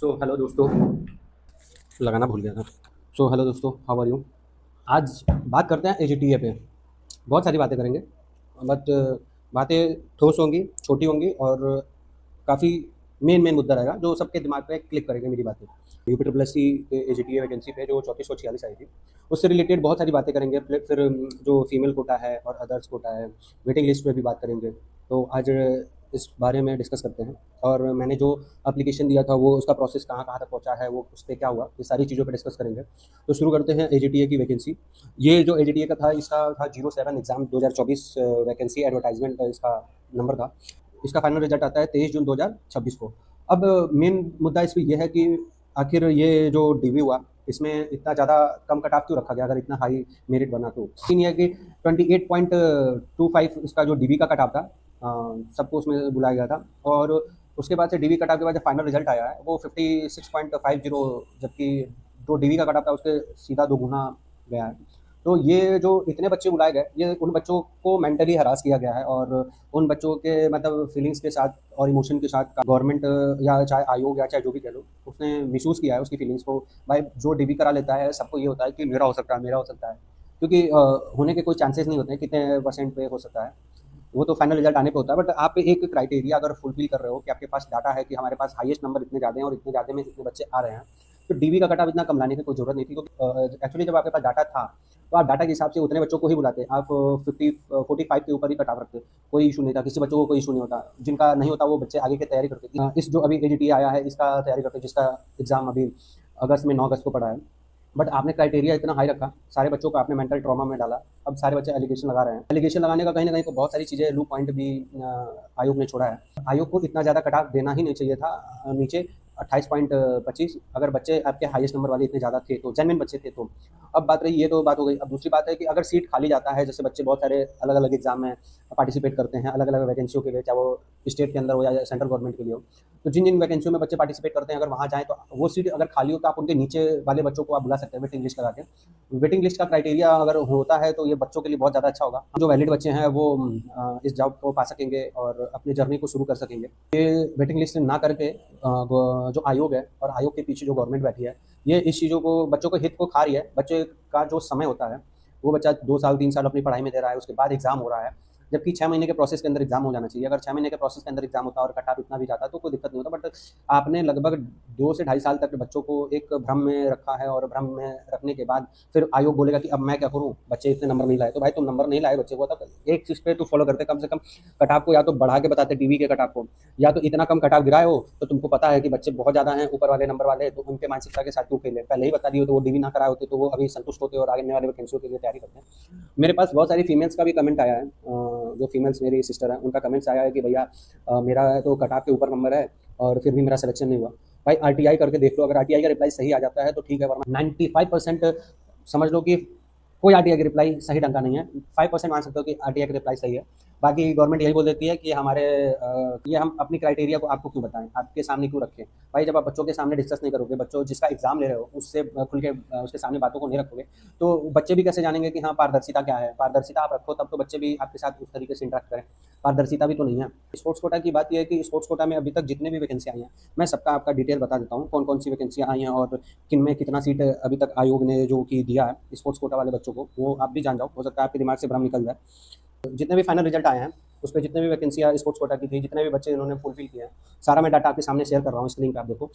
Hello दोस्तों, लगाना भूल गया था। हेलो दोस्तों, हाउ आर यू। आज बात करते हैं एजीटीए पे। बहुत सारी बातें करेंगे, बट बातें ठोस होंगी, छोटी होंगी और काफ़ी मेन मेन मुद्दा रहेगा जो सबके दिमाग पे क्लिक करेंगे मेरी बातें। UP triple S C AGTA vacancy पे जो 3446 आई थी, उससे रिलेटेड बहुत सारी बातें करेंगे। फिर जो फीमेल कोटा है और अदर्स कोटा है, वेटिंग लिस्ट पे भी बात करेंगे। तो आज इस बारे में डिस्कस करते हैं। और मैंने जो एप्लीकेशन दिया था वो उसका प्रोसेस कहाँ कहाँ तक पहुँचा है, वो उस पर क्या हुआ, ये सारी चीज़ों पे डिस्कस करेंगे। तो शुरू करते हैं एजीटीए की वैकेंसी। ये जो एजीटीए का था, इसका था 07 एग्ज़ाम 2024 वैकेंसी एडवर्टाइजमेंट इसका नंबर था। इसका फाइनल रिजल्ट आता है 23 जून 2026 को। अब मेन मुद्दा इस पर यह है कि आखिर ये जो डीवी हुआ, इसमें इतना ज़्यादा कम कट ऑफ क्यों रखा गया, अगर इतना हाई मेरिट बना तो। सीन ये है कि 28.25 इसका जो डीवी का कट ऑफ था, सबको उसमें बुलाया गया था। और उसके बाद से डीवी कट ऑफ के बाद जब फाइनल रिजल्ट आया है वो 56.50, जबकि जो डीवी का कट ऑफ था उसके सीधा दोगुना गया है। तो ये जो इतने बच्चे बुलाए गए, ये उन बच्चों को मेंटली हरास किया गया है और उन बच्चों के मतलब फीलिंग्स के साथ और इमोशन के साथ गवर्नमेंट या चाहे आयोग या चाहे जो भी कह लो, उसने मिसयूज़ किया है उसकी फीलिंग्स को। भाई जो डीबी करा लेता है सबको ये होता है कि मेरा हो सकता है, मेरा हो सकता है, क्योंकि होने के कोई चांसेस नहीं होते हैं, कितने परसेंट पे हो सकता है वो तो फाइनल रिजल्ट आने पे होता है। बट आप एक क्राइटेरिया अगर फुलफिल कर रहे हो कि आपके पास डाटा है कि हमारे पास हाईएस्ट नंबर इतने ज़्यादा हैं और इतने ज़्यादा में इतने बच्चे आ रहे हैं, तो डीवी का कट ऑफ इतना कम लाने की कोई ज़रूरत नहीं थी। क्योंकि एक्चुअली जब आपके पास डाटा था तो आप डाटा के हिसाब से उतने बच्चों को ही बुलाते। आप 45 के ऊपर ही कट ऑफ रखते, कोई इशू नहीं था, किसी बच्चों को कोई इशू नहीं होता। जिनका नहीं होता वो बच्चे आगे की तैयारी करते। इस जो अभी एजीटी आया है इसका तैयारी करते, जिसका एग्ज़ाम अभी अगस्त में 9 अगस्त को पड़ा है। बट आपने क्राइटेरिया इतना हाई रखा, सारे बच्चों को आपने मेंटल ट्रॉमा में डाला। अब सारे बच्चे एलिगेशन लगा रहे हैं। एलिगेशन लगाने का कहीं ना कहीं तो बहुत सारी चीज़ें लू पॉइंट भी आयोग ने छोड़ा है। आयोग को इतना ज़्यादा कट ऑफ देना ही नहीं चाहिए था। नीचे 28.25 अगर बच्चे आपके हाईएस्ट नंबर वाले इतने ज़्यादा थे तो जेन्युइन बच्चे थे तो। अब बात रही, ये तो बात हो गई। अब दूसरी बात है कि अगर सीट खाली जाता है, जैसे बच्चे बहुत सारे अलग अलग एग्जाम में पार्टिसिपेट करते हैं, अलग अलग वैकेंसियों के लिए, चाहे वो स्टेट के अंदर हो या सेंट्रल गवर्नमेंट के लिए हो, तो जिन जिन वैकेंसियों में बच्चे पार्टिसिपेट करते हैं अगर वहाँ जाएँ तो वो सीट अगर खाली हो तो आप उनके नीचे वाले बच्चों को आप बुला सकते हैं वेटिंग लिस्ट लगा के। वेटिंग लिस्ट का क्राइटेरिया अगर होता है तो ये बच्चों के लिए बहुत ज़्यादा अच्छा होगा। जो वैलिड बच्चे हैं वो इस जॉब को पा सकेंगे और अपनी जर्नी को शुरू कर सकेंगे। ये वेटिंग लिस्ट ना करके जो आयोग है और आयोग के पीछे जो गवर्नमेंट बैठी है, ये इस चीज़ों को, बच्चों के हित को खा रही है। बच्चे का जो समय होता है वो बच्चा 2 साल 3 साल अपनी पढ़ाई में दे रहा है, उसके बाद एग्ज़ाम हो रहा है, जबकि 6 महीने के प्रोसेस के अंदर एग्ज़ाम हो जाना चाहिए। अगर 6 महीने के प्रोसेस के अंदर एग्ज़ाम होता और कट ऑफ इतना भी जाता तो कोई दिक्कत नहीं होता। बट आपने लगभग 2 से ढाई साल तक बच्चों को एक भ्रम में रखा है और भ्रम में रखने के बाद फिर आयोग बोलेगा कि अब मैं क्या करूँ, बच्चे इतने नंबर नहीं लाए। तो भाई तुम नंबर नहीं लाए बच्चे को, तब एक चीज़ पे तो फॉलो करते, कम से कम कट ऑफ को या तो बढ़ा के बताते टीवी के कट ऑफ को, या तो इतना कम कट ऑफ गिराए हो तो तुमको पता है कि बच्चे बहुत ज़्यादा हैं ऊपर वाले नंबर वाले, तो उनके मानसिकता के साथ क्यों खेले, पहले ही बता दिए तो वो डीवी ना कराए होते तो वो अभी संतुष्ट होते और आगे वाले वैकेंसियों के लिए तैयारी करते हैं। मेरे पास बहुत सारी फीमेल्स का भी कमेंट आया है। जो फीमेल्स मेरी सिस्टर हैं उनका कमेंट्स आया है कि भैया मेरा तो कट ऑफ के ऊपर नंबर है और फिर भी मेरा सिलेक्शन नहीं हुआ। भाई आरटीआई करके देख लो, अगर आरटीआई का रिप्लाई सही आ जाता है तो ठीक है, वरना 95% समझ लो कि कोई आरटीआई की रिप्लाई सही ढंग का नहीं है। 5% मान सकते हो कि आरटीआई की रिप्लाई सही है। बाकी गवर्नमेंट यही बोल देती है कि हमारे ये हम अपनी क्राइटेरिया को आपको क्यों बताएं, आपके सामने क्यों रखें। भाई जब आप बच्चों के सामने डिस्कस नहीं करोगे, बच्चों जिसका एग्जाम ले रहे हो उससे खुल के उसके सामने बातों को नहीं रखोगे, तो बच्चे भी कैसे जानेंगे कि हाँ पारदर्शिता क्या है। पारदर्शिता आप रखो तब तो बच्चे भी आपके साथ उस तरीके से इंटरेक्ट करें। पारदर्शिता भी तो नहीं है। स्पोर्ट्स कोटा की बात यह है कि स्पोर्ट्स कोटा में अभी तक जितने भी वैकेंसी आई हैं, मैं सबका आपका डिटेल बता देता हूँ, कौन कौन सी वैकेंसियाँ आई हैं और किन में कितना सीट अभी तक आयोग ने जो कि दिया है स्पोर्ट्स कोटा वाले बच्चों को, वो आप भी जान जाओ। हो सकता है आपके दिमाग से भ्रम निकल जाए। जितने भी फाइनल रिजल्ट आए हैं उस पर जितने भी वैकेंसियाँ स्पोर्ट्स कोटा की थी, जितने भी बच्चे इन्होंने फुलफिल किए हैं, सारा मैं डाटा आपके सामने शेयर कर रहा हूँ स्क्रीन पे, आप देखो।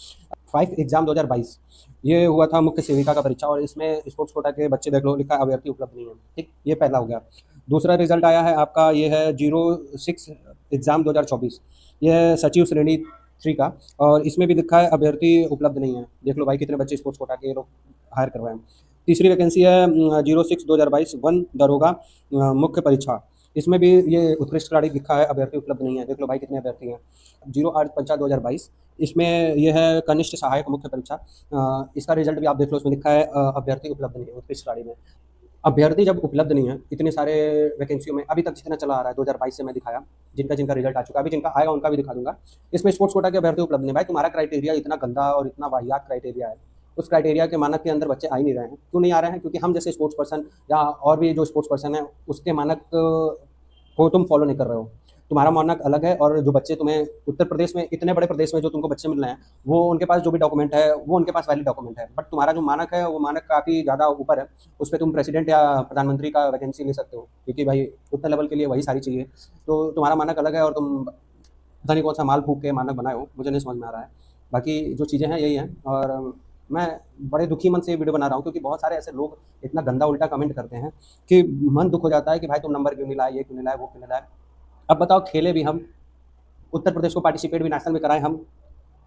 5 एग्जाम 2022 ये हुआ था मुख्य सेविका का परीक्षा, और इसमें स्पोर्ट्स कोटा के बच्चे देख लो, लिखा अभ्यर्थी उपलब्ध नहीं है। ठीक, ये पहला हो गया। दूसरा रिजल्ट आया है आपका, ये है 06 एग्जाम 2024, ये है सचिव श्रेणी 3 का, और इसमें भी लिखा है अभ्यर्थी उपलब्ध नहीं है। देख लो भाई कितने बच्चे स्पोर्ट्स कोटा के लोग हायर कर रहे हैं। तीसरी वैकेंसी है 06/2022 वन दरोगा मुख्य परीक्षा, इसमें भी ये उत्कृष्ट खिलाड़ी लिखा है अभ्यर्थी उपलब्ध नहीं है। देख लो भाई कितने अभ्यर्थी हैं। 08/5/2022 इसमें यह है कनिष्ठ सहायक मुख्य परीक्षा, इसका रिजल्ट भी आप देख लो, इसमें लिखा है अभ्यर्थी उपलब्ध नहीं है उत्कृष्ट खिलाड़ी में। अभ्यर्थी जब उपलब्ध नहीं है इतने सारे वैकेंसियों में, अभी तक जितना चला आ रहा है 2022 से मैं दिखाया, जिनका जिनका रिजल्ट आ चुका है, अभी जिनका आएगा उनका भी दिखा दूंगा। इसमें स्पोर्ट्स कोटा के अभ्यर्थी उपलब्ध नहीं। भाई तुम्हारा क्राइटेरिया इतना गंदा और इतना वाहियात क्राइटेरिया है, उस क्राइटेरिया के मानक के अंदर बच्चे आ ही नहीं रहे हैं। क्यों नहीं आ रहे हैं? क्योंकि हम जैसे स्पोर्ट्स पर्सन या और भी जो स्पोर्ट्स पर्सन है उसके मानक को तुम फॉलो नहीं कर रहे हो। तुम्हारा मानक अलग है, और जो बच्चे तुम्हें उत्तर प्रदेश में, इतने बड़े प्रदेश में जो तुमको बच्चे मिल रहे हैं, वो उनके पास जो भी डॉक्यूमेंट है वो उनके पास वैलिड डॉक्यूमेंट है, बट तुम्हारा जो मानक है वो मानक काफ़ी ज़्यादा ऊपर है। उस पर तुम प्रेसिडेंट या प्रधानमंत्री का वैकेंसी ले सकते हो, क्योंकि भाई उतने लेवल के लिए वही सारी चाहिए। तो तुम्हारा मानक अलग है और तुम पता नहीं कौन सा माल फूक के मानक बनाए हो, मुझे नहीं समझ में आ रहा है। बाकी जो चीज़ें हैं यही हैं, और मैं बड़े दुखी मन से ये वीडियो बना रहा हूँ, क्योंकि बहुत सारे ऐसे लोग इतना गंदा उल्टा कमेंट करते हैं कि मन दुख हो जाता है कि भाई तुम नंबर क्यों नहीं लाए, ये क्यों नहीं लाए, वो क्यों नहीं लाए। अब बताओ, खेले भी हम, उत्तर प्रदेश को पार्टिसिपेट भी नेशनल में कराएं हम,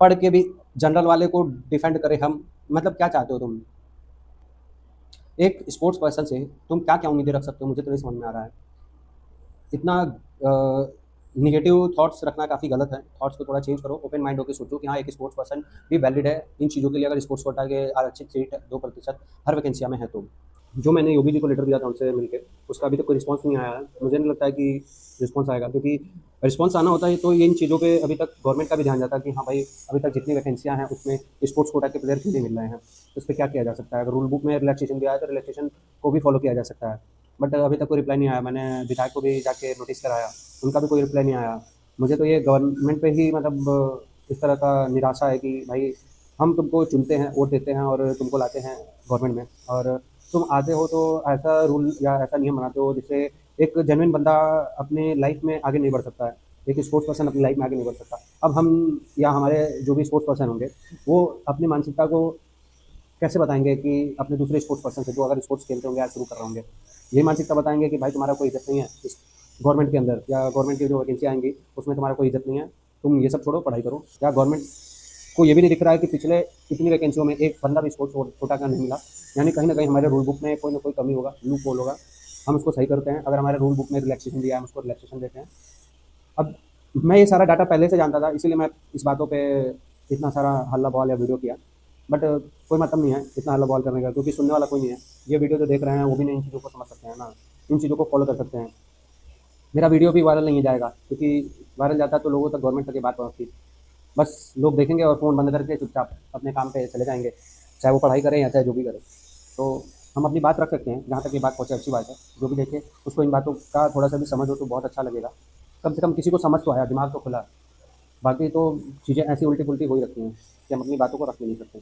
पढ़ के भी जनरल वाले को डिफेंड करें हम, मतलब क्या चाहते हो तुम? एक स्पोर्ट्स पर्सन से तुम क्या क्या उम्मीदें रख सकते हो, मुझे तो नहीं समझ में आ रहा है। इतना निगेटिव थॉट्स रखना काफ़ी गलत है। थॉट्स को थोड़ा चेंज करो, ओपन माइंड होकर सोचो कि हाँ, एक स्पोर्ट्स पर्सन भी वैलिड है इन चीज़ों के लिए, अगर स्पोर्ट्स कोटा के आरक्षित सीट 2% हर वैकेंसिया में है तो। जो मैंने योगी जी को लेटर दिया था उनसे मिलके, उसका अभी तक कोई रिस्पॉन्स नहीं आया है। मुझे नहीं लगता है कि रिस्पॉन्स आएगा, क्योंकि रिस्पॉन्स आना होता है तो ये इन चीज़ों पे अभी तक गवर्नमेंट का भी ध्यान जाता है कि हाँ भाई, अभी तक जितनी वैकेंसियाँ हैं उसमें स्पोर्ट्स कोटा के प्लेयर क्यों नहीं मिल रहे हैं, उस पर क्या किया जा सकता है। अगर रूल बुक में रिलैक्सेशन दिया है तो रिलैक्सेशन को भी फॉलो किया जा सकता है, बट अभी तक कोई रिप्लाई नहीं आया। मैंने विधायक को भी जाके नोटिस कराया, उनका भी कोई रिप्लाई नहीं आया। मुझे तो ये गवर्नमेंट पे ही मतलब इस तरह का निराशा है कि भाई, हम तुमको चुनते हैं, वोट देते हैं और तुमको लाते हैं गवर्नमेंट में, और तुम आते हो तो ऐसा रूल या ऐसा नियम बनाते हो जिससे एक जेन्युइन बंदा अपने लाइफ में आगे नहीं बढ़ सकता है, एक स्पोर्ट्स पर्सन अपनी लाइफ में आगे नहीं बढ़ सकता। अब हम या हमारे जो भी स्पोर्ट्स पर्सन होंगे, वो अपनी मानसिकता को कैसे बताएंगे कि अपने दूसरे स्पोर्ट्स पर्सन से जो अगर स्पोर्ट्स खेलते होंगे या शुरू कर रहे होंगे, ये मानसिकता बताएंगे कि भाई तुम्हारा कोई इज्जत नहीं है इस गवर्नमेंट के अंदर, या गवर्नमेंट की जो वैकेंसी आएंगी उसमें तुम्हारा कोई इज्जत नहीं है, तुम ये सब छोड़ो, पढ़ाई करो। या गवर्नमेंट को ये भी नहीं दिख रहा है कि पिछले इतनी वैकेंसियों में एक बंदा भी स्पोर्ट्स कोटा का नहीं मिला, यानी कहीं ना कहीं हमारे रूल बुक में कोई ना कोई कमी होगा, लूप होल होगा। हम उसको सही करते हैं। अगर हमारे रूल बुक में रिलैक्सेशन दिया है, हम उसको रिलैक्सेशन देते हैं। अब मैं ये सारा डाटा पहले से जानता था, इसीलिए मैं इस बातों पे इतना सारा हल्ला बॉल या वीडियो किया, बट कोई मतलब नहीं है इतना हल्ला बॉल करने का, क्योंकि सुनने वाला कोई नहीं है। ये वीडियो जो देख रहे हैं वो भी नहीं इन चीज़ों को समझ सकते हैं ना, इन चीज़ों को फॉलो कर सकते हैं। मेरा वीडियो भी वायरल नहीं जाएगा, क्योंकि वायरल जाता तो लोगों तक, गवर्नमेंट तक ये बात पहुँचती। बस लोग देखेंगे और फ़ोन बंद करके चुपचाप अपने काम पे चले जाएंगे, चाहे वो पढ़ाई करें या चाहे जो भी करें। तो हम अपनी बात रख सकते हैं, जहाँ तक ये बात पहुँचे अच्छी बात है। जो भी देखे उसको इन बातों का थोड़ा सा भी समझ हो तो बहुत अच्छा लगेगा। कम से कम किसी को समझ तो आया, दिमाग तो खुला। बाकी तो चीज़ें ऐसी उल्टी पुल्टी हो ही रखती हैं कि हम अपनी बातों को रख भी नहीं सकते।